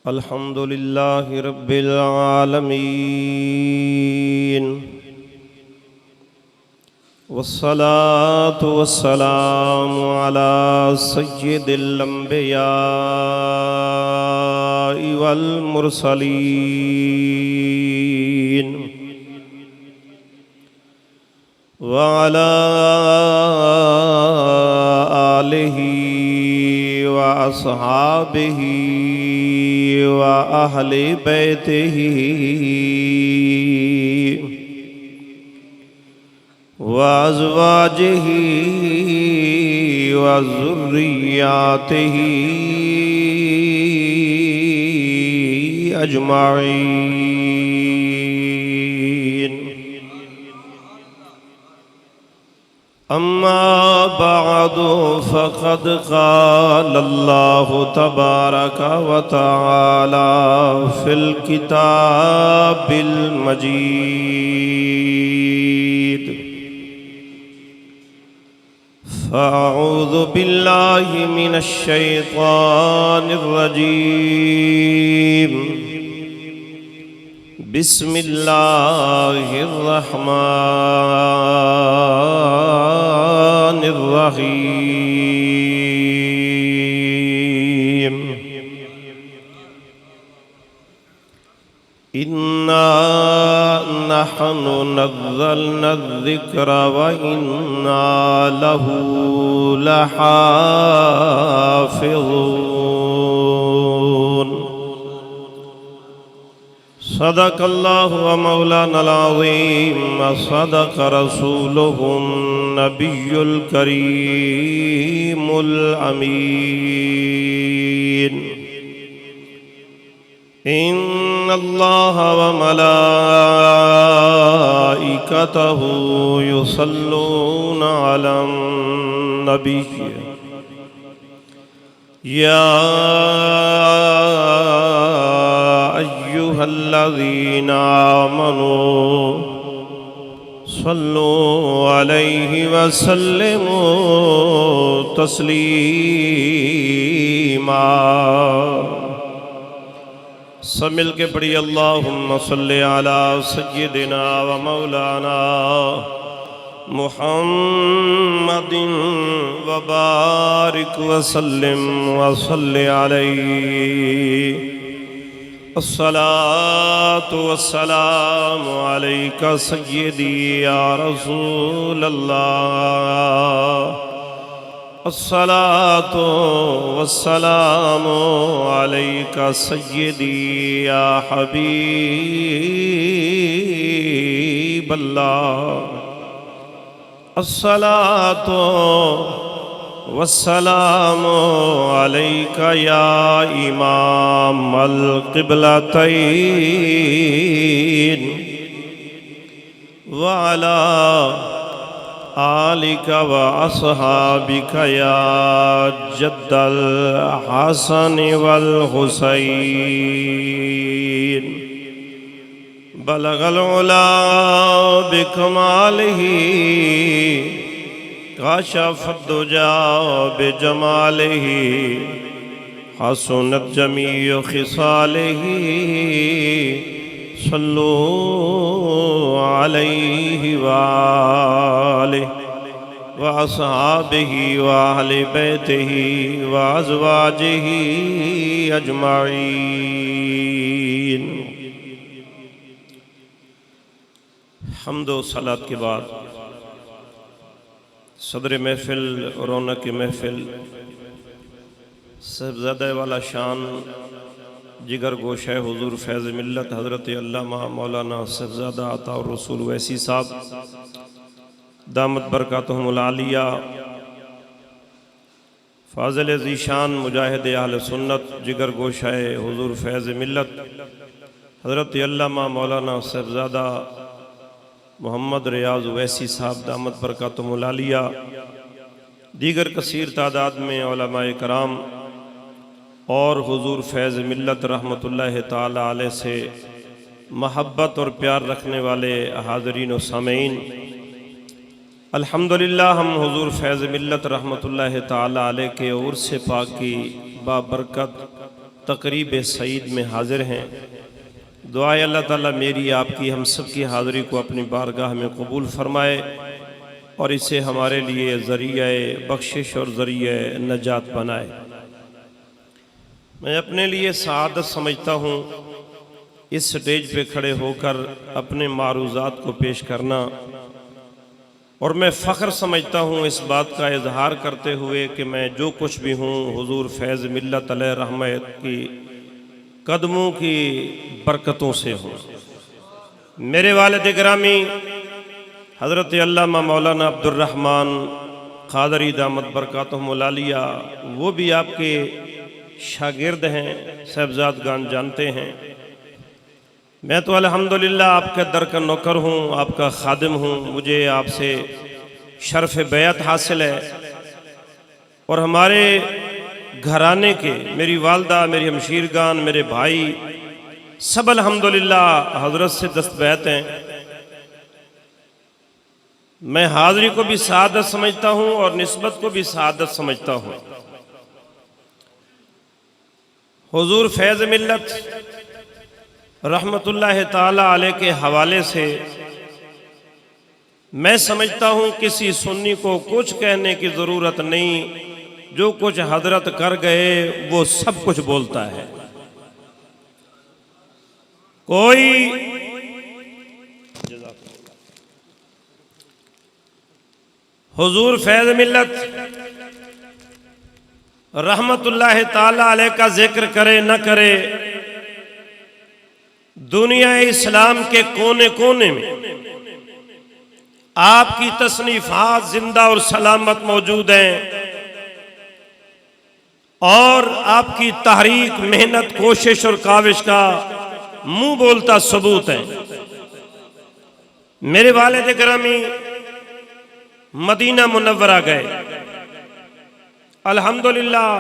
अल्हम्दुलिल्लाहि रब्बिल आलमीन वस्सलातु वस्सलामु अला सय्यिदिल अंबियाइ वल मुरसलीन व अला आलिहि व अस्हाबिहि व अहले बैतिहि व अज़वाजिहि व ज़ुर्रिय्यातिहि अजमाईन। अम्मा बअदु फ़क़द क़ाल अल्लाहु तबारक व तआला फ़िल किताबिल मजीद। फ़अऊज़ु बिल्लाहि मिनश शैतानिर रजीम। बिस्मिल्लाहिर रहमानिर रहीम। इन्ना नहनु नज़्ज़लना ज़िक्र व इन्ना लहू लहाफ़िज़ून। सदक़ल्लाहु व मौलानल अज़ीम व सदक़ रसूलुहुन नबियुल करीमुल अमीन। इन्नल्लाह व मलाइकतहु युसल्लूना अलन नबी या अय्युहल्लज़ीना आमनू सल्लू अलैहि व सल्लिमू तस्लीमा। सब मिल के पढ़ी अल्लाहुम्मा सल्लि अला सय्यिदिना व मौलाना मुहम्मदिन व बारिक व सल्लिम व सल्लि अलैहि। अस्सलातु वस्सलामु अलैका सय्यिदी या रसूल अल्लाह। अस्सलातु वस्सलामु अलैका सय्यिदी या हबीब अल्लाह। अस्सलातु वस्सलामु अलैका या इमाम अल क़िबलतैन व अला आलिका व अस्हाबिका या जद्दल हसन वल हुसैन। बलगल उला बिकमालिही काशफ़द दुजा बिजमालिही हसनत जमीउ खिसालिही सल्लू अलैहि व आलिहि व अस्हाबिहि व अहले बैतिहि व अज़वाजिहि अजमाईन। हम्द व सलात के बाद सदर महफिल रौनक महफिल साहिबज़ादा वाला शान जिगर गोशा हुजूर फैज़ मिल्लत हज़रत अल्लामा मौलाना साहिबज़ादा अताउर रसूल वैसी साहब दामत बरकातहुमुल आलिया फ़ाज़िल ज़ीशान मुजाहिद अहले सुन्नत जिगर गोशा हुजूर फैज़ मिल्लत हज़रत अल्लामा मौलाना साहिबज़ादा मोहम्मद रियाज़ वैसी साहब दामत बरकातहुमुल आलिया दीगर कसीर तादाद में उलमाए कराम और हुजूर फैज़ मिल्लत रहमतुल्लाहि ताला अलैह से महब्बत और प्यार रखने वाले हाज़रीन व सामीन, अल्हम्दुलिल्लाह हम हुजूर फैज़ मिल्लत रहमतुल्लाहि ताला अलैह के उर्स पाक की बाबरकत तकरीब सईद में हाजिर हैं। दुआ है अल्लाह ताला मेरी आपकी हम सब की हाज़िरी को अपनी बारगाह में कबूल फरमाए और इसे हमारे लिए ज़रिया बख्शिश और ज़रिया नजात बनाए। मैं अपने लिए सआदत समझता हूँ इस स्टेज पे खड़े होकर अपने मारूज़ात को पेश करना, और मैं फ़ख्र समझता हूँ इस बात का इजहार करते हुए कि मैं जो कुछ भी हूँ हुजूर फैज़ मिल्लत अलैहि रहमत की कदमों की बरकतों से हूँ। मेरे वालिद गिरामी हज़रत अल्लामा मौलाना अब्दुर्रहमान क़ादरी दामत बरकातुहुल आलिया वो भी आपके शागिर्द हैं, साहिबजादगान जानते हैं। मैं तो अल्हम्दुलिल्लाह आपके दर का नौकर हूँ, आपका खादिम हूँ। मुझे आपसे शर्फ़ बैत हासिल है और हमारे घराने के मेरी वालदा, मेरी हमशीरगान, मेरे भाई सब अल्हम्दुलिल्लाह हज़रत से दस्तबैत हैं। मैं हाज़िरी को भी सआदत समझता हूँ और निस्बत को भी सआदत समझता हूँ। हुजूर फैज़ मिल्लत रहमतुल्लाह ताला अलैह के हवाले से मैं समझता हूँ किसी सुन्नी को कुछ कहने की ज़रूरत नहीं। जो कुछ हजरत कर गए वो सब कुछ बोलता है। कोई हुजूर फैज़ मिल्लत रहमतुल्लाह ताला अलैह का जिक्र करे न करे, दुनिया इस्लाम के कोने कोने में आपकी तसनीफात जिंदा और सलामत मौजूद हैं और आपकी तहरीक, मेहनत, कोशिश और काविश का मुंह बोलता सबूत है। मेरे वालिद गिरामी मदीना मुनव्वरा गए, अल्हम्दुलिल्लाह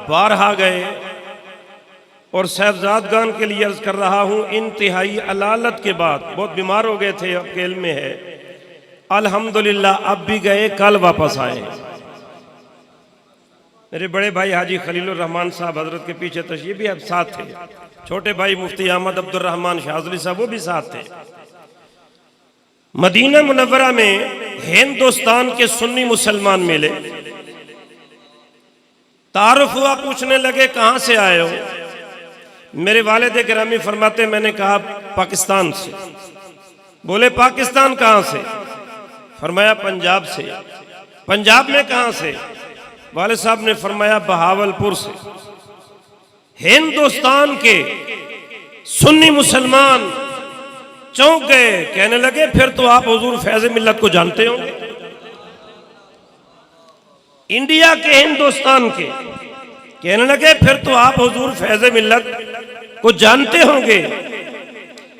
बारहा गए, और साहिबजादगान के लिए अर्ज कर रहा हूँ इंतहाई अलालत के बाद, बहुत बीमार हो गए थे, आपके इल्म में है, अल्हम्दुलिल्लाह अब भी गए, कल वापस आए। मेरे बड़े भाई हाजी खलीलुर रहमान साहब हजरत के पीछे तशरीफ भी अब साथ थे। छोटे भाई मुफ्ती अहमद अब्दुर्रहमान शाज़ली साहब वो भी साथ थे। मदीना मुनव्वरा में हिंदुस्तान के सुन्नी मुसलमान मिले, तारुफ हुआ, पूछने लगे कहाँ से आए हो। मेरे वालिद गिरामी फरमाते मैंने कहा पाकिस्तान से। बोले पाकिस्तान कहाँ से? फरमाया पंजाब से। पंजाब में कहाँ से? वाले साहब ने फरमाया बहावलपुर से। हिंदुस्तान के सुन्नी मुसलमान चौंक गए, कहने लगे फिर तो आप हुजूर फैज़ मिल्लत को जानते होंगे। इंडिया के, हिंदुस्तान के, कहने लगे फिर तो आप हुजूर फैज़ मिल्लत को जानते होंगे।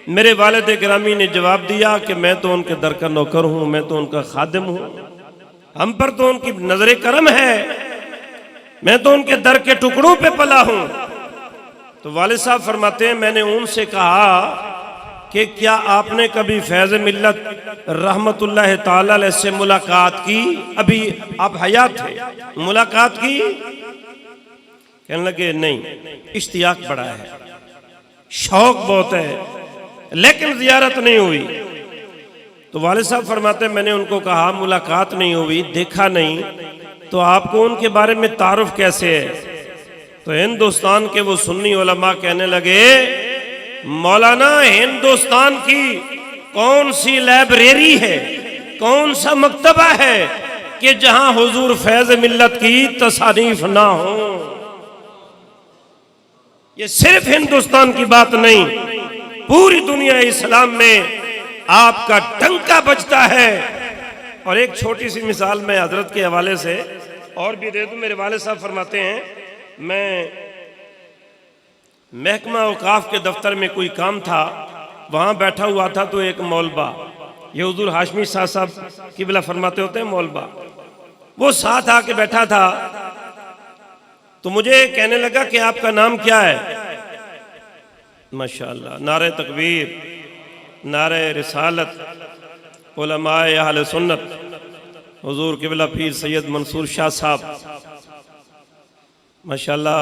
मेरे वालिद गिरामी ने जवाब दिया कि मैं तो उनके दर का नौकर हूँ, मैं तो उनका खादिम हूँ, हम पर तो उनकी नजरे करम है, मैं तो उनके दर के टुकड़ों पे पला हूँ। तो वालिद साहब फरमाते हैं मैंने उनसे कहा कि क्या आपने कभी फैज़ मिल्लत रहमतुल्लाह ताला अलैह से मुलाकात की? अभी आप हयात थे, मुलाकात की? कहने लगे नहीं, इश्तियाक बड़ा है, शौक बहुत है, लेकिन जियारत नहीं हुई। तो वालिद साहब फरमाते मैंने उनको कहा मुलाकात नहीं हुई, देखा नहीं, तो आपको उनके बारे में तारुफ कैसे है? तो हिंदुस्तान के वो सुन्नी उलमा कहने लगे मौलाना हिंदुस्तान की कौन सी लाइब्रेरी है, कौन सा मकतबा है कि जहां हुजूर फैज़ मिल्लत की तसानीफ ना हो। ये सिर्फ हिंदुस्तान की बात नहीं, पूरी दुनिया इस्लाम में आपका डंका बजता है। और एक छोटी सी मिसाल मैं हजरत के हवाले से और भी दे दूं। मेरे वाले साहब फरमाते हैं मैं महकमा औकाफ के दफ्तर में कोई काम था, वहाँ बैठा हुआ था, तो एक मौलबा, ये हुजूर हाशमी शाह साहब किबला फरमाते होते हैं मौलबा, वो साथ आके बैठा था। तो मुझे कहने लगा कि आपका नाम क्या है? माशाअल्लाह, नारे तकबीर, नारे रिसालत, उलमाए अहले सुन्नत, हुजूर किबला पीर सैयद मंसूर शाह साहब। माशाल्लाह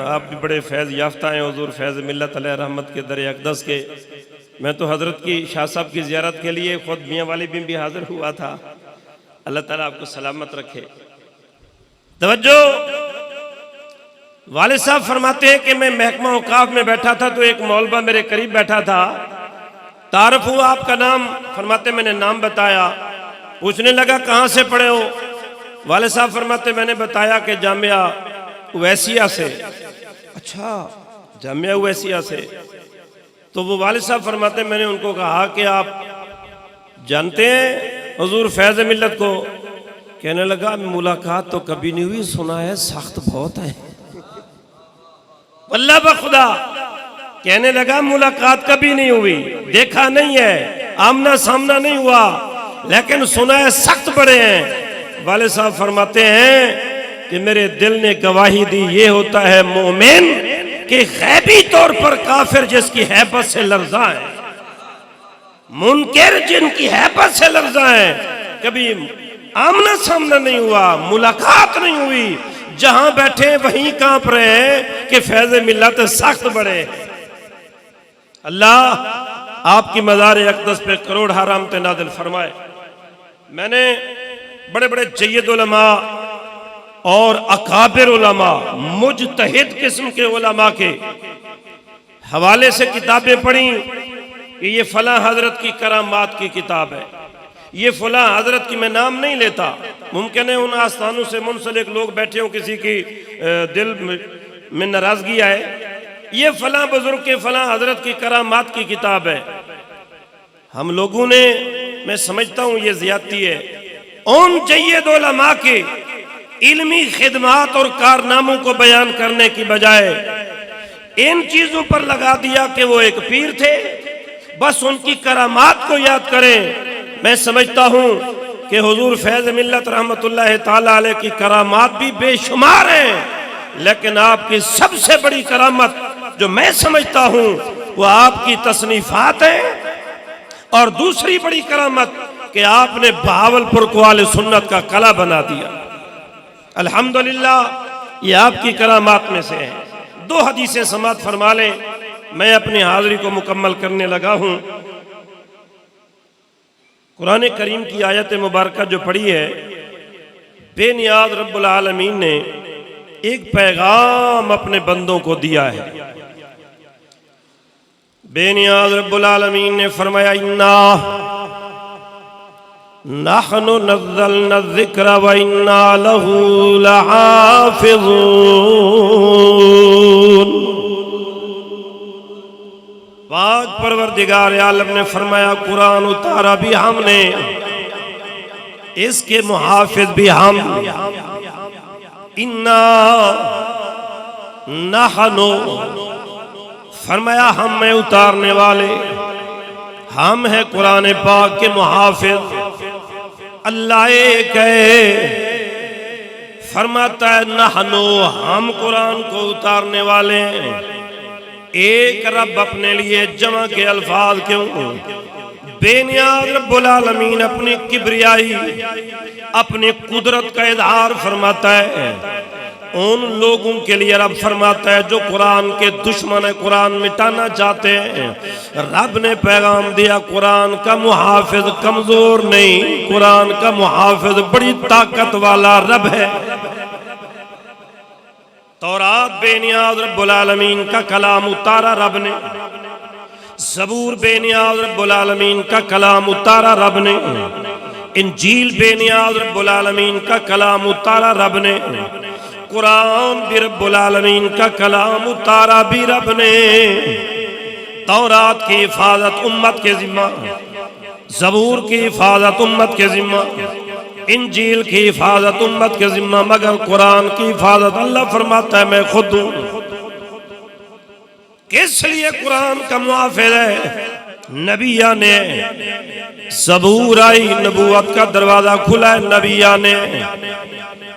आप भी बड़े फैज़ याफ्ता हैं हुज़ूर फैज़ मिल्लत अलैहि रहमत के दर अक़दस के। मैं तो हज़रत की शाह साहब की ज़ियारत के लिए ख़ुद मियाँ वाली भी हाज़िर हुआ था। अल्लाह ताला आपको सलामत रखे। तवज्जो, वालिद साहब फरमाते हैं कि मैं महकमा औकाफ में बैठा था तो एक मौलवा मेरे करीब बैठा था। तारफ़ हुआ आपका नाम, फरमाते मैंने नाम बताया। पूछने लगा कहाँ से पढ़े हो? वालिद साहब फरमाते मैंने बताया कि जामिया उवैसिया से। अच्छा, जामिया उवैसिया से। तो वो वालिद साहब फरमाते मैंने उनको कहा कि आप जानते हैं हुजूर फैज़ मिल्लत को? कहने लगा मुलाकात तो कभी नहीं हुई, सुना है सख्त बहुत है। अल्लाह बखुदा, कहने लगा मुलाकात कभी नहीं हुई, देखा नहीं है, आमना सामना नहीं हुआ, लेकिन सुना है सख्त बड़े हैं। वालिद साहब फरमाते हैं कि मेरे दिल ने गवाही दी, ये होता है मोमिन कि गैबी तौर पर काफिर जिसकी हैबत से लर्जा है, मुनकिर जिनकी हैबत से लर्जा है, कभी आमना सामना नहीं हुआ, मुलाकात नहीं हुई, जहां बैठे वहीं कांप रहे हैं कि फैज़ मिल्लत सख्त बड़े। अल्लाह आपकी मज़ार अक़दस पे करोड़ हरामत नाज़िल फरमाए। मैंने बड़े बड़े सय्यद उलमा और अकाबिर उलमा, मुजतहिद किस्म के उलमा के हवाले से किताबें पढ़ी कि ये फला हजरत की करामात की किताब है, ये फला हजरत की मैं नाम नहीं लेता, मुमकिन है उन आस्थानों से मुंसलिक लोग बैठे हों, किसी की दिल में नाराजगी आए। ये फला बुजुर्ग के फला हजरत की करामात की किताब है। हम लोगों ने, मैं समझता हूँ ये ज़ियादती है, उन सय्यद उलमा के इल्मी खिदमात और कारनामों को बयान करने की बजाय इन चीजों पर लगा दिया कि वो एक पीर थे, बस उनकी करामात को याद करें। मैं समझता हूं कि हुजूर फैज़ मिल्लत रहमतुल्लाह ताला अलैह की करामात भी बेशुमार हैं, लेकिन आपकी सबसे बड़ी करामत जो मैं समझता हूं वो आपकी तसनीफात है। और दूसरी बड़ी करामत कि आपने बहावलपुर को आले सुन्नत का कला बना दिया। अल्हम्दुलिल्लाह ये आपकी करामात में से है। दो हदीसें समात फरमा लें, मैं अपनी हाजिरी को मुकम्मल करने लगा हूं। कुरान करीम की आयत मुबारक जो पढ़ी है, बेनियाज रब्बुल आलमीन ने एक पैगाम अपने बंदों को दिया है। बेनियाज रब्बुल आलमीन ने फरमाया इन्ना नहनु नज़्ज़लना ज़िक्र व इन्ना लहू लहाफ़िज़ून। पाक परवरदिगार आलम ने फरमाया कुरान उतारा भी हमने, इसके मुहाफिज भी हम। इन्ना नहनु फरमाया हम में उतारने वाले, हम है कुरान पाक के मुहाफिज। अल्लाह कहे फरमाता है नहनु, हम कुरान को उतारने वाले हैं। एक रब अपने लिए जमा के अल्फाज क्यों? बेनियाज रब्बुल आलमीन अपनी किब्रियाई, अपनी कुदरत का इजहार फरमाता है उन लोगों के लिए। रब फरमाता है जो कुरान के दुश्मन है, कुरान मिटाना चाहते हैं, रब ने पैगाम दिया कुरान का मुहाफिज कमजोर नहीं, कुरान का मुहाफिज बड़ी ताकत वाला रब है। तौरात बेनियाज रब्बुल आलमीन का कलाम उतारा रब ने, ज़बूर बेनियाज रब्बुल आलमीन का कलाम उतारा रब ने, इंजील बेनियाज रब्बुल आलमीन का कलाम उतारा रब ने, कुरान भी रब्बुल आलमीन का कलाम उतारा भी रब ने। तौरात की हिफाजत उम्मत के जिम्मा, ज़बूर की हिफाजत उम्मत के जिम्मा, इंजील की हिफाजत उम्मत के जिम्मा, मगर कुरान की हिफाजत अल्लाह फरमाता है मैं खुद हूं। किस लिए कुरान का मुहाफिज है? नबिया ने, ज़बूर आई नबूवत का दरवाजा खुला है नबिया ने,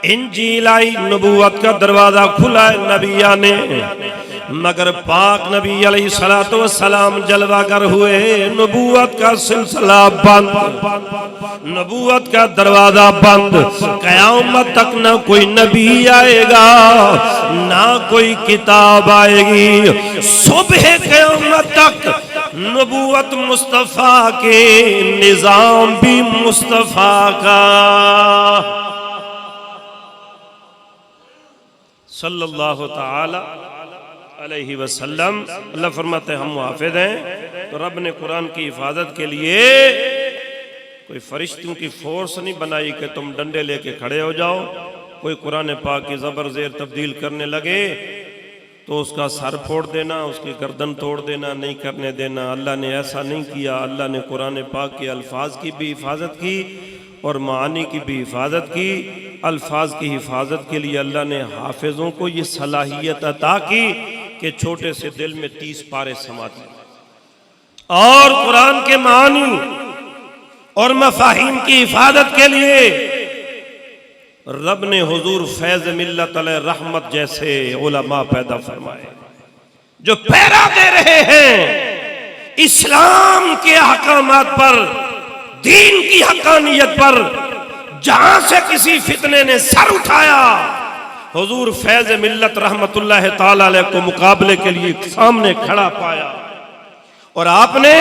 इंजील आई नबूवत का दरवाजा खुला है नबिया ने, मगर पाक नबी अलैहिस्सलातु वस्सलाम जलवागर हुए, नबूवत का सिलसिला बंद, नबूवत का दरवाजा बंद। क़यामत तक न कोई नबी आएगा ना कोई किताब आएगी। सुबह क़यामत तक नबूवत मुस्तफ़ा के, निज़ाम भी मुस्तफ़ा का सल्लल्लाहु ताला अलैहि वसल्लम। अल्लाह फरमाते हम मुहाफ़िज़ हैं, तो रब ने कुरान की हिफाजत के लिए कोई फरिश्तों की फोर्स नहीं बनाई कि तुम डंडे लेके खड़े हो जाओ। कोई कुरान पाक की ज़बर ज़ेर तब्दील करने लगे तो उसका सर फोड़ देना, उसकी गर्दन तोड़ देना, नहीं करने देना। अल्लाह ने ऐसा नहीं किया। अल्लाह ने कुरान पाक के अल्फाज की भी हिफाजत की और मानी की भी हिफाजत की। अल्फाज की हिफाजत के लिए अल्लाह ने हाफिज़ों को ये सलाहियत अता की कि छोटे से दिल में 30 पारे समाते, और कुरान के मानी और मफाहिम की हिफाजत के लिए रब ने हुजूर फैज़ मिल्लत अलैहि रहमत जैसे उलमा पैदा फरमाए, जो पहरा दे रहे हैं इस्लाम के अहकामात पर, दीन की हकानियत पर। जहां से किसी फितने ने सर उठाया, हुजूर फैज़ मिल्लत रहमतुल्लाह ताला अलैह को मुकाबले के लिए सामने खड़ा पाया। और आपने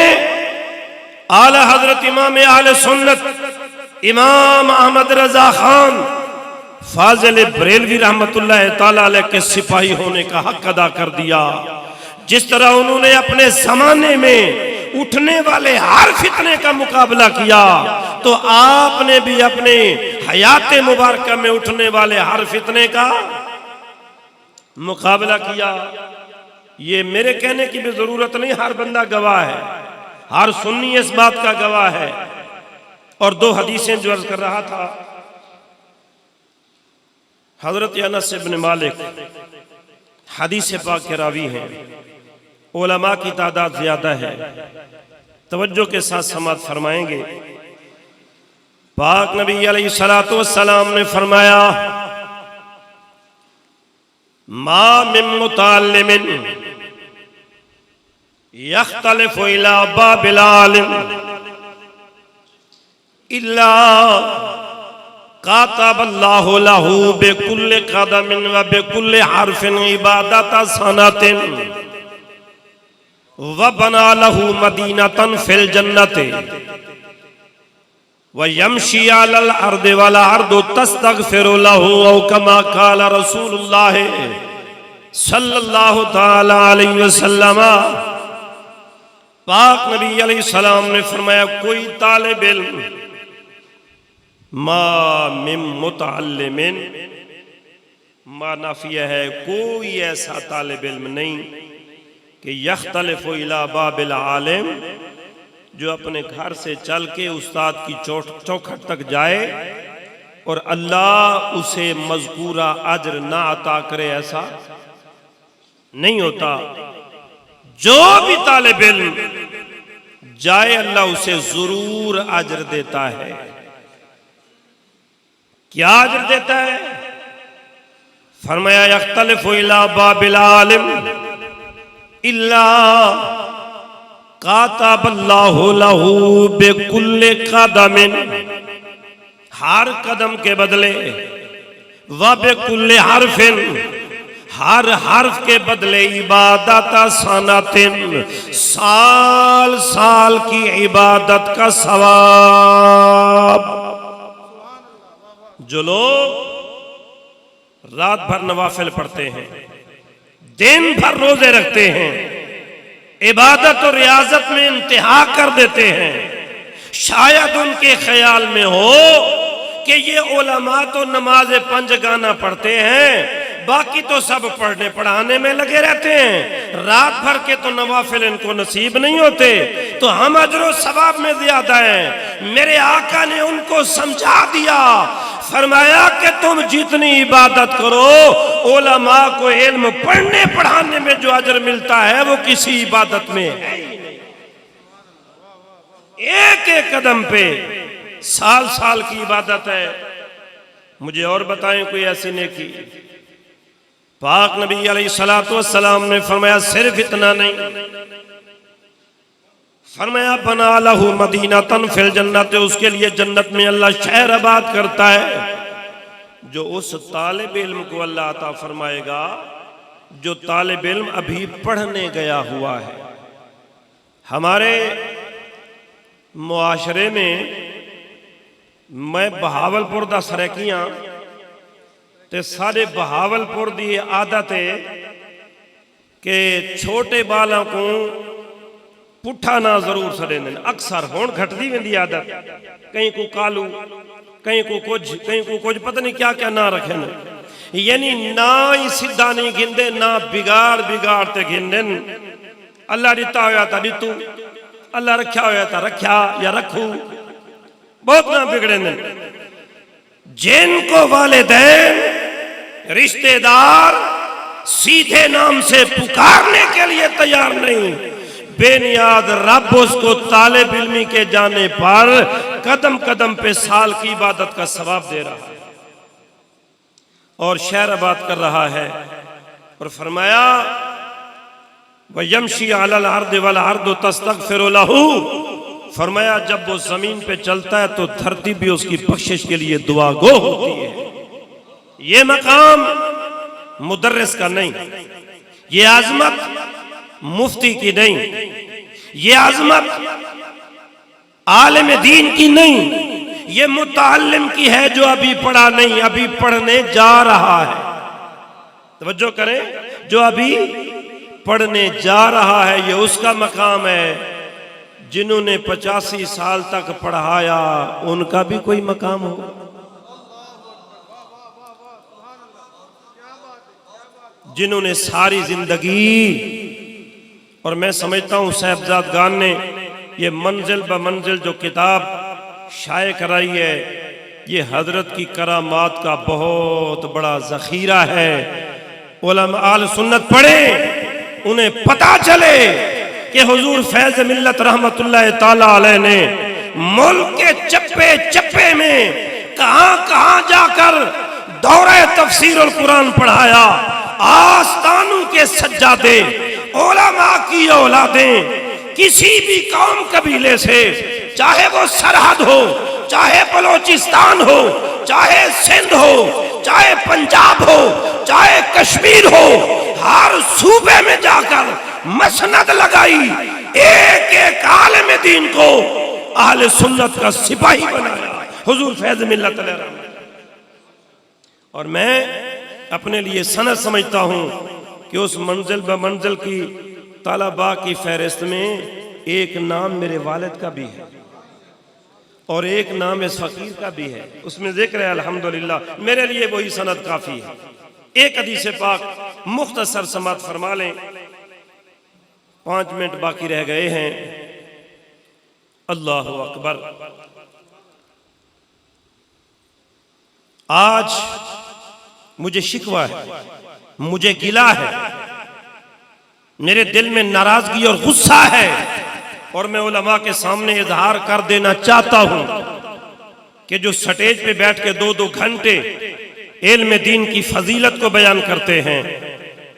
आला हजरत इमाम अहले सुन्नत इमाम अहमद रजा खान फाजिल बरेलवी रहमतुल्लाह ताला अलैह के सिपाही होने का हक अदा कर दिया। जिस तरह उन्होंने अपने जमाने में उठने वाले हर फितने का मुकाबला किया, तो आपने भी अपने हयात मुबारक में उठने वाले हर फितने का मुकाबला किया। ये मेरे कहने की भी जरूरत नहीं, हर बंदा गवाह है, हर सुन्नी इस बात का गवाह है। और दो हदीसें जो अर्ज कर रहा था, हजरत अनस इब्न मालिक हदीस पाक के रावी हैं, उलमा की तादाद ज्यादा है, तवज्जो के साथ समात फरमाएंगे। पाक नबी अलैहिस्सलातु वस्सलाम ने फरमाया, मा मिन मुतअल्लिमिन यख्तलिफु इला बाबिल आलिम इल्ला कातबल्लाहु लहू बिकुल्लि कदमिन व बिकुल्लि हरफिन इबादत सनतिन व बना लहू मदीनतन फिल जन्नति व यमशी अलल अर्दि वल अर्दु तस्तगफिरु लहू औ कमा क़ाल रसूलुल्लाह सल्लल्लाहु तआला अलैहि वसल्लम। पाक नबी अलैहिस्सलाम ने फरमाया, कोई तालिब इल्म, मा मिन मुतअल्लिमिन, मा नाफिया है, कोई ऐसा तालिब इल्म नहीं कि यख्तलिफु इला बाबिल आलिम, जो अपने घर से चल के उस्ताद की चौखट तक जाए और अल्लाह उसे मज़कूरा अज्र ना अता करे, ऐसा नहीं होता। जो भी तालिब इल्म जाए, अल्लाह उसे जरूर अज्र देता है। क्या अज्र देता है? फरमाया, यख्तलिफु इला बाबिल आलिम इल्ला कातबल्लाहु लहू बिकुल्लि कदमिन, हर कदम के बदले, व बिकुल्लि हरफिन, हर हर्फ के बदले, इबादत सनतिन, साल साल की इबादत का सवाब। जो लोग रात भर नवाफिल पढ़ते हैं, दिन भर रोजे रखते हैं, इबादत और रियाजत में इंतहा कर देते हैं, शायद उनके ख्याल में हो कि ये उलमा तो नमाज पंजगाना पढ़ते हैं, बाकी तो सब पढ़ने पढ़ाने में लगे रहते हैं, रात भर के तो नवाफिल इनको नसीब नहीं होते, तो हम अजर सवाब में ज्यादा हैं। मेरे आका ने उनको समझा दिया, फरमाया कि तुम जितनी इबादत करो, उलमा को इल्म पढ़ने पढ़ाने में जो अजर मिलता है वो किसी इबादत में है ही नहीं। एक एक कदम पे साल साल की इबादत है। मुझे और बताएं कोई ऐसी नेकी? पाक नबी अलैहिस्सलातु वस्सलाम ने फरमाया सिर्फ इतना नहीं, फरमाया बना लहू मदीनतन फिल जन्नत, उसके लिए जन्नत में अल्लाह शहर आबाद करता है जो उस तालिब इल्म को अल्लाह अता फरमाएगा जो तालिब इल्म अभी पढ़ने गया हुआ है। हमारे मुआशरे में मैं बहावलपुर दा सरैकियां ते सारे बहावलपुर दी आदत है कि छोटे बालों को पुठा ना जरूर सड़ेंदे, अक्सर हुण घटदी वेंदी आदत, कहीं को कालू कहीं को कुछ पता नहीं क्या क्या ना रखे न, यानी ना ही सीधा नहीं गिनदे ना बिगाड़ ते गिनदे। अल्लाह दिता होया था दितू, अल्लाह रखा होया था रखा या रखू, बहुत ना बिगड़े न। जिनको वालिदैन रिश्तेदार सीधे नाम से पुकारने के लिए तैयार नहीं, बेनियाद रब उसको तालिब इल्मी के जाने पर कदम कदम पे साल की इबादत का सवाब दे रहा है और शहर आबाद कर रहा है। और फरमाया वयमशी अलल अर्द वल अर्द तस्तगफिरु लहू, फरमाया जब वो जमीन पे चलता है तो धरती भी उसकी बख्शिश के लिए दुआ गो होती है। ये मकाम मुदर्रिस का नहीं, ये आजमत मुफ्ती की नहीं, ये आजमत आलिम दीन की नहीं, ये मुताल्लिम की है जो अभी पढ़ा नहीं, अभी पढ़ने जा रहा है। तवज्जो करें, जो अभी पढ़ने जा रहा है ये उसका मकाम है। जिन्होंने 85 साल तक पढ़ाया उनका भी कोई मकाम हो। जिन्होंने सारी जिंदगी, और मैं समझता हूं साहिबजादगान ने ये मंजिल ब मंजिल जो किताब शाये कराई है, ये हजरत की करामात का बहुत बड़ा जखीरा है। उलमा आल सुन्नत पढ़े, उन्हें पता चले कि हुजूर फैज मिल्लत रहमतुल्लाह ताला अलैह ने मुल्क के चप्पे चप्पे में कहां कहां जाकर दौरे तफसीरुल कुरान पढ़ाया। आस्तानों के सज्जादे उलमा की औलादें किसी भी कौम कबीले से, चाहे वो सरहद हो, चाहे बलोचिस्तान हो, चाहे सिंध हो, चाहे पंजाब हो, चाहे कश्मीर हो, हर सूबे में जाकर मसनद लगाई, एक एक आलिम दीन को अहले सुन्नत का सिपाही बनाया हुजूर फैज मिल्लत अलैह। और मैं अपने लिए सनद समझता हूं कि उस मंजिल ब मंजिल की तलबा की फहरिस्त में एक नाम मेरे वालिद का भी है और एक नाम इस फकीर का भी है, उसमें जिक्र है अल्हम्दुलिल्लाह। मेरे लिए वही सनद काफी है। एक हदीस पाक मुख्तसर समात फरमा लें, 5 मिनट बाकी रह गए हैं। अल्लाह अकबर। आज मुझे शिकवा है, मुझे गिला है, मेरे दिल में नाराजगी और गुस्सा है और मैं उलमा के सामने इजहार कर देना चाहता हूं कि जो स्टेज पे बैठ के 2-2 घंटे इल्म दीन की फजीलत को बयान करते हैं,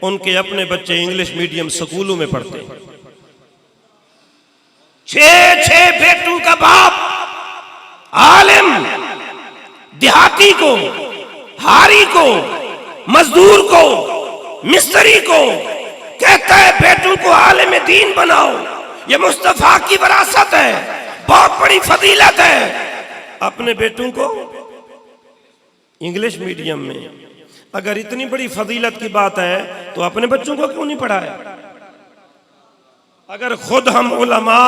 उनके अपने बच्चे इंग्लिश मीडियम स्कूलों में पढ़ते हैं। 6 बेटों का बाप आलिम देहाती को, हारी को, मजदूर को, मिस्त्री को कहता है बेटों को आलिम दीन बनाओ, ये मुस्तफा की विरासत है, बहुत बड़ी फजीलत है। अपने बेटों को इंग्लिश मीडियम में, अगर इतनी बड़ी फजीलत की बात है तो अपने बच्चों को क्यों नहीं पढ़ाया? अगर खुद हम उलमा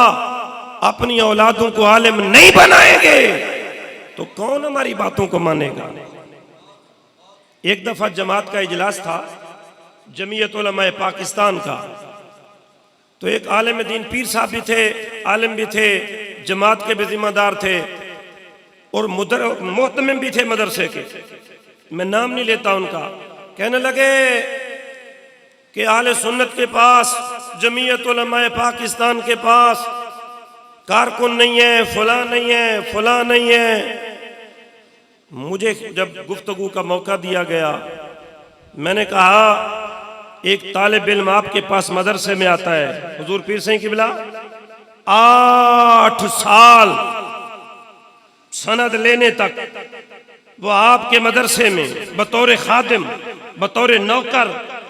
अपनी औलादों को आलिम नहीं बनाएंगे तो कौन हमारी बातों को मानेगा? एक दफा जमात का इजलास था, जमीयत उलमा पाकिस्तान का, तो एक आलिम दीन पीर साहब भी थे, आलिम भी थे, जमात के भी जिम्मेदार थे और मोहतमिम भी थे मदरसे के, मैं नाम नहीं लेता उनका। कहने लगे कि आले सुन्नत के पास, जमीयत उलमा पाकिस्तान के पास कारकुन नहीं है, फलां नहीं है, फलां नहीं है। मुझे जब गुफ्तगू का मौका दिया गया, मैंने कहा एक तालिब इल्म आपके पास मदरसे में आता है, हुजूर पीर सईं किबला 8 साल सनद लेने तक वो आपके मदरसे में बतौर खादिम, बतौर नौकर,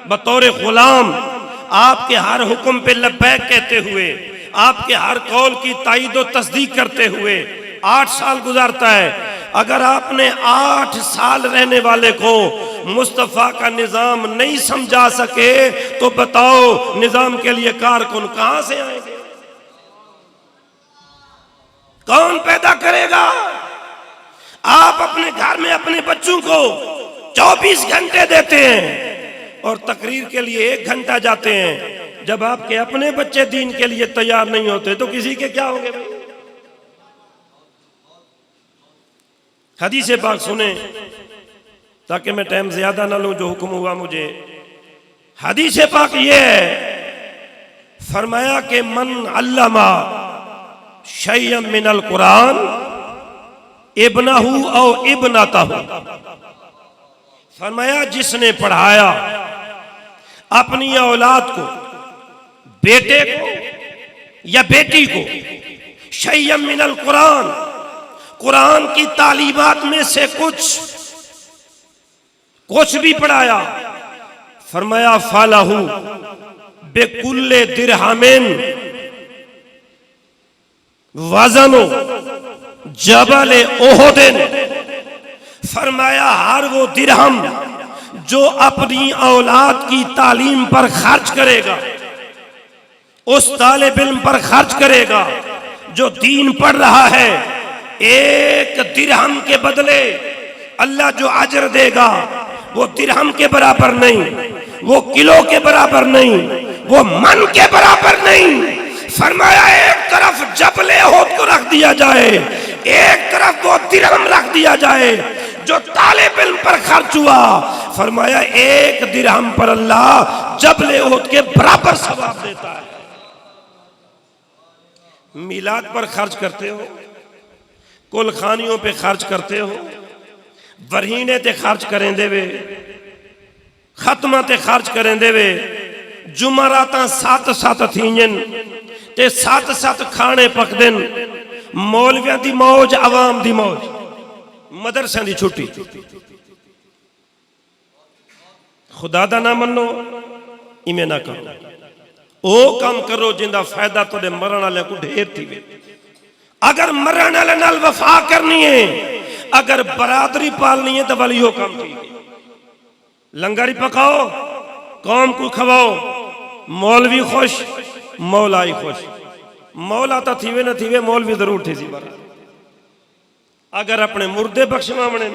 बतौर गुलाम आपके हर हुक्म पे लब्बैक कहते हुए, आपके हर कौल की ताईद व तस्दीक करते हुए 8 साल गुजारता है। अगर आपने 8 साल रहने वाले को मुस्तफ़ा का निजाम नहीं समझा सके तो बताओ निजाम के लिए कारकुन कहां से आएंगे? कौन पैदा करेगा? आप अपने घर में अपने बच्चों को 24 घंटे देते हैं और तकरीर के लिए 1 घंटा जाते हैं। जब आपके अपने बच्चे दीन के लिए तैयार नहीं होते तो किसी के क्या होंगे भाई? हदीस पाक सुने ताकि मैं टाइम ज्यादा ना लूं, जो हुक्म हुआ मुझे। हदीस पाक ये है, फरमाया कि मन अल्लमा शय्यम मिनल कुरान इब्नहु औ इब्नतहु, फरमाया जिसने पढ़ाया अपनी औलाद को, बेटे को या बेटी को, शय्यम मिनल कुरान, कुरान की तालीमात में से कुछ भी पढ़ाया, फरमाया फालहू बेकुल्ले दिरहमिन वजनो जबल ओहदिन, फरमाया हर वो दिरहम जो अपनी औलाद की तालीम पर खर्च करेगा, उस तालिब इल्म पर खर्च करेगा जो दीन पढ़ रहा है, 1 दिरहम के बदले अल्लाह जो अजर देगा वो दिरहम के बराबर नहीं, वो किलो के बराबर नहीं, वो मन के बराबर नहीं। फरमाया एक तरफ जबले ओहद को रख दिया जाए, एक तरफ वो दिरहम रख दिया जाए जो तालिब इल्म पर खर्च हुआ। फरमाया 1 दिरहम पर अल्लाह जबले ओहद के बराबर सवाब देता है। मिलाद पर खर्च करते हो, कुल खानियों पे खर्च करते हो, वरहीने ते खर्च करें देवे, खत्मा ते खर्च करें देवे, जुमराता 7-7 थीजन ते 7-7 खाने पकदन, मौलवियां दी मौज, अवाम दी मौज, मदरसा दी छुट्टी। खुदा दा ना मनो, इमें ना करो, ओ काम करो जिंदा फायदा तोड़े मरण वाले को ढेर थी। अगर मरण वाले नाल वफा करनी है, अगर बरादरी पालनी है तो वाली हो काम ठीक है। लंगर पकाओ, कौम को खवाओ, मौलवी खुश, मौलाई खुश। मौला तो थीवे न थीवे, मौलवी जरूर थी सी बारा। अगर अपने मुर्दे बख्शवावने,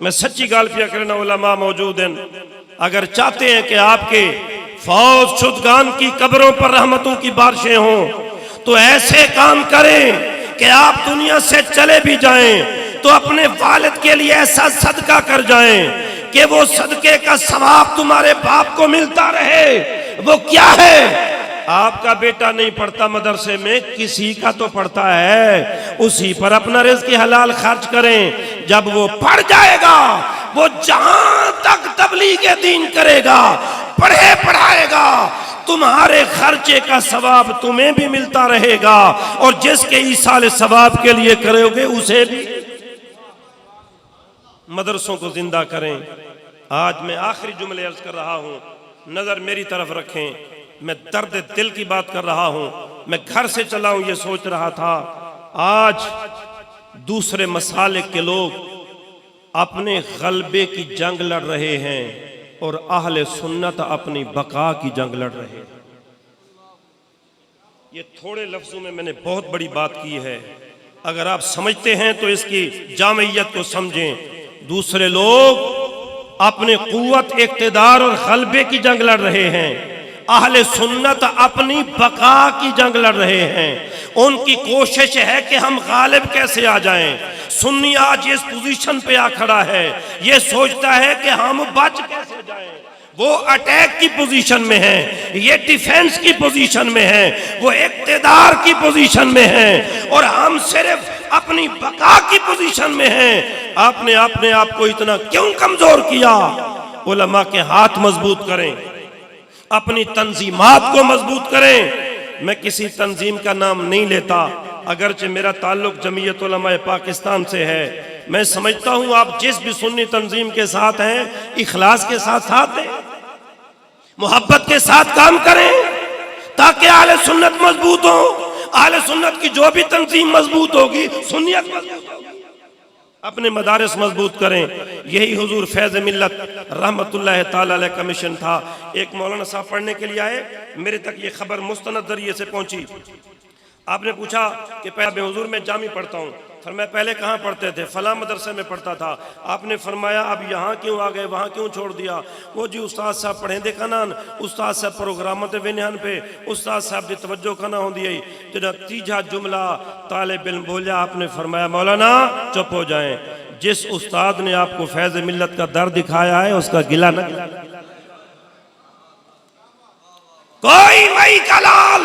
मैं सच्ची गाल पिया करना, उलमा मौजूद हैं, अगर चाहते हैं कि आपके फौज शुदगान की कब्रों पर रहमतों की बारिशें हों तो ऐसे काम करें कि आप दुनिया से चले भी जाएं तो अपने वालिद के लिए ऐसा सदका कर जाएं कि वो सदके का सवाब तुम्हारे बाप को मिलता रहे। वो क्या है? आपका बेटा नहीं पढ़ता मदरसे में, किसी का तो पढ़ता है, उसी पर अपना रिज़्क़ हलाल खर्च करें। जब वो पढ़ जाएगा, वो जहां तक तबलीग दीन करेगा, पढ़े पढ़ाएगा, तुम्हारे खर्चे का सवाब तुम्हें भी मिलता रहेगा और जिसके ईसाल सवाब के लिए करोगे उसे भी। मदरसों को जिंदा करें। आज मैं आखिरी जुमले अर्ज कर रहा हूं, नजर मेरी तरफ रखें। मैं दर्द दिल की बात कर रहा हूं। मैं घर से चला हूं, ये सोच रहा था आज दूसरे मसाले के लोग अपने गलबे की जंग लड़ रहे हैं और अहले सुन्नत अपनी बका की जंग लड़ रहे हैं। ये थोड़े लफ्जों में मैंने बहुत बड़ी बात की है, अगर आप समझते हैं तो इसकी जामियत को समझें। दूसरे लोग अपने कुव्वत, इक़्तिदार और गलबे की जंग लड़ रहे हैं, अहले सुन्नत अपनी बका की जंग लड़ रहे हैं। उनकी कोशिश है कि हम गालिब कैसे आ जाएं। सुन्नी आज इस पोजीशन पे आ खड़ा है, ये सोचता है कि हम बच कैसे जाएं। वो अटैक की पोजीशन में है, ये डिफेंस की पोजीशन में है, वो इक़्तिदार की पोजीशन में है और हम सिर्फ अपनी बका की पोजीशन में हैं। आपने अपने आप को इतना क्यों कमजोर किया? उलमा के हाथ मजबूत करें, अपनी तंजीमात को मजबूत करें। मैं किसी तंजीम का नाम नहीं लेता, अगरचे मेरा ताल्लुक जमीयत उलमा पाकिस्तान से है। मैं समझता हूं आप जिस भी सुन्नी तंजीम के साथ हैं, इखलास के साथ दें, मोहब्बत के साथ काम करें, ताकि आले सुन्नत मजबूत हो। आले सुन्नत की जो भी तंजीम मजबूत होगी, सुन्नियत मजबूत होगी। अपने मदारिस मजबूत करें। यही हुजूर फैज़ मिल्लत रहमतुल्लाह ताला अलैह का मिशन था। एक मौलाना साहब पढ़ने के लिए आए, मेरे तक ये खबर मुस्तनद जरिए से पहुंची। आपने पूछा कि पहले हुजूर मैं जामी पढ़ता हूँ। फिर मैं पहले कहाँ पढ़ते थे? फला मदरसे में पढ़ता था। आपने फरमाया अब यहाँ क्यों आ गए, वहाँ क्यों छोड़ दिया? वो जी उस्ताद साहब पढ़े देखा ना, उस्ताद साहब प्रोग्राम ते विनहन पे उस्ताद साहब की तवज्जो करना होंगी है। जो तीजा जुमला तालिब इल्म बोलिया, आपने फरमाया मौलाना चुप हो जाएं। जिस उस्ताद ने आपको फैज़ मिल्लत का दर दिखाया है उसका गिला न कोई मई कलाल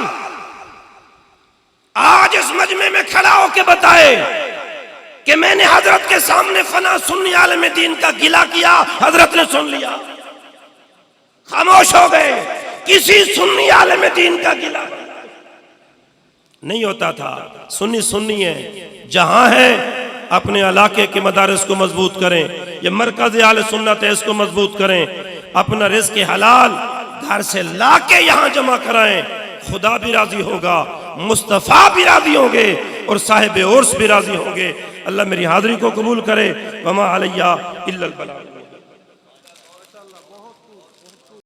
आज इस मजमे में खड़ा होके बताए कि मैंने हजरत के सामने फना सुन्नी आलिम दीन का गिला किया, हजरत ने सुन लिया, खामोश हो गए। किसी सुन्नी आलिम दीन का गिला नहीं होता था। सुन्नी सुन्नी है, जहां है अपने इलाके के मदारिस को मजबूत करें। ये मरकज़ आले सुन्नत है, इसको मजबूत करें। अपना रिज़्क़ हलाल घर से लाके यहां जमा कराएं, खुदा भी राजी होगा, मुस्तफ़ा भी राजी होंगे और साहिब उर्स भी राजी होंगे। अल्लाह मेरी हाज़री को कबूल करे। वमा अलैया इल्लल बलाग।